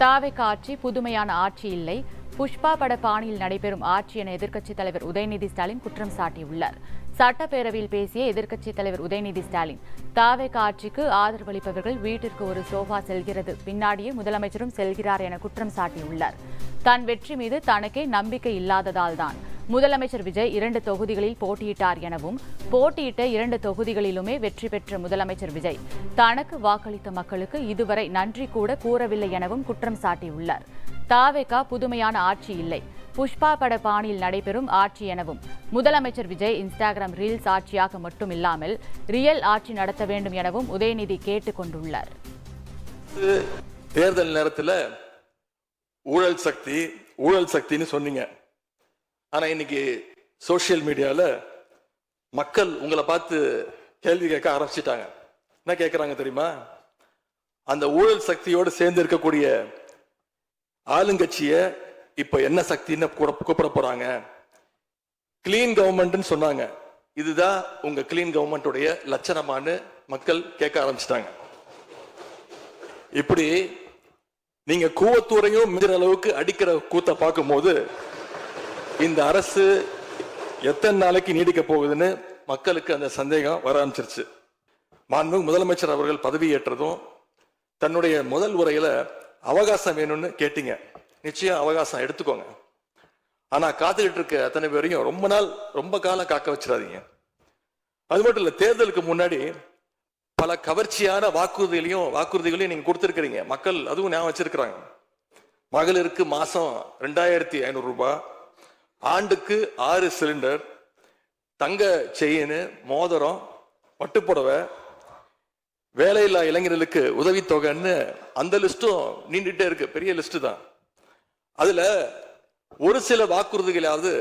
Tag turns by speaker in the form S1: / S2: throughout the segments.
S1: தாவேக ஆட்சி புதுமையான ஆட்சி இல்லை, புஷ்பா பட பாணியில் நடைபெறும் ஆட்சி என எதிர்க்கட்சித் தலைவர் உதயநிதி ஸ்டாலின் குற்றம் சாட்டியுள்ளார். சட்டப்பேரவையில் பேசிய எதிர்க்கட்சித் தலைவர் உதயநிதி ஸ்டாலின், தாவேக ஆட்சிக்கு ஆதரவளிப்பவர்கள் வீட்டிற்கு ஒரு சோஃபா செல்கிறது, பின்னாடியே முதலமைச்சரும் செல்கிறார் என குற்றம் சாட்டியுள்ளார். தன் வெற்றி மீது தனக்கே நம்பிக்கை இல்லாததால் தான் முதலமைச்சர் விஜய் 2 தொகுதிகளில் போட்டியிட்டார் எனவும், போட்டியிட்ட 2 தொகுதிகளிலுமே வெற்றி பெற்ற முதலமைச்சர் விஜய் தனக்கு வாக்களித்த மக்களுக்கு இதுவரை நன்றி கூட கூறவில்லை எனவும் குற்றம் சாட்டியுள்ளார். தாவேக புதுமையான ஆட்சி இல்லை, புஷ்பா பட பாணியில் நடைபெறும் ஆட்சி எனவும், முதலமைச்சர் விஜய் இன்ஸ்டாகிராம் ரீல்ஸ் ஆட்சியாக மட்டுமில்லாமல் ரியல் ஆட்சி நடத்த வேண்டும் எனவும் உதயநிதி கேட்டுக் கொண்டுள்ளார்.
S2: தேர்தல் நேரத்தில் ஊழல் சக்தின்னு சொன்னீங்க. ஆனா இன்னைக்கு சோசியல் மீடியால மக்கள் உங்களை பார்த்து கேள்வி கேட்க ஆரம்பிச்சிட்டாங்க. என்ன கேட்கறாங்க தெரியுமா? அந்த ஊழல் சக்தியோடு சேர்ந்து இருக்கக்கூடிய ஆளுங்கட்சிய இப்ப என்ன சக்தின்னு கூப்பிட போறாங்க. கிளீன் கவர்மெண்ட் சொன்னாங்க. இதுதான் உங்க கிளீன் கவர்மெண்டுடைய லட்சணமானு மக்கள் கேட்க ஆரம்பிச்சிட்டாங்க. இப்படி நீங்க கூவத்தூரையும் மிஞ்சிற அளவுக்கு அடிக்கிற கூத்த பார்க்கும் போது இந்த அரசு எத்தனை நாளைக்கு நீடிக்க போகுதுன்னு மக்களுக்கு அந்த சந்தேகம் வர ஆரம்பிச்சிருச்சு. மாண்புமிகு முதலமைச்சர் அவர்கள் பதவியேற்றதும் தன்னுடைய முதல் உரையில அவகாசம் வேணும்னு கேட்டீங்க. நிச்சயம் அவகாசம் எடுத்துக்கோங்க. ஆனா காத்துக்கிட்டு இருக்க அத்தனை பேரையும் ரொம்ப காலம் காக்க வச்சிடாதீங்க. அது மட்டும் இல்ல, தேர்தலுக்கு முன்னாடி பல கவர்ச்சியான வாக்குறுதிகளையும் நீங்க கொடுத்திருக்கிறீங்க. மக்கள் அதுவும் ஞாபகம் வச்சிருக்கிறாங்க. மகளிருக்கு மாசம் 2500 ரூபாய், ஆண்டுக்கு 6 சிலிண்டர், தங்க செயின், மோதிரம், பட்டுப்புடவை, வேலையில்லா இளைஞர்களுக்கு உதவித்தொகைன்னு அந்த லிஸ்டும் நீண்டுட்டே இருக்கு. பெரிய லிஸ்ட் தான். அதுல ஒரு சில வாக்குறுதிகளாவது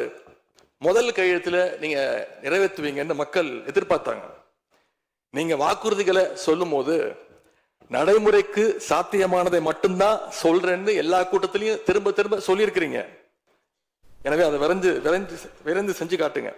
S2: முதல் கையெழுத்துல நீங்க நிறைவேற்றுவீங்கன்னு மக்கள் எதிர்பார்த்தாங்க. நீங்க வாக்குறுதிகளை சொல்லும் போது நடைமுறைக்கு சாத்தியமானதை மட்டும்தான் சொல்றேன்னு எல்லா கூட்டத்திலையும் திரும்ப திரும்ப சொல்லியிருக்கிறீங்க. எனவே அதை விரைந்து செஞ்சு காட்டுங்க.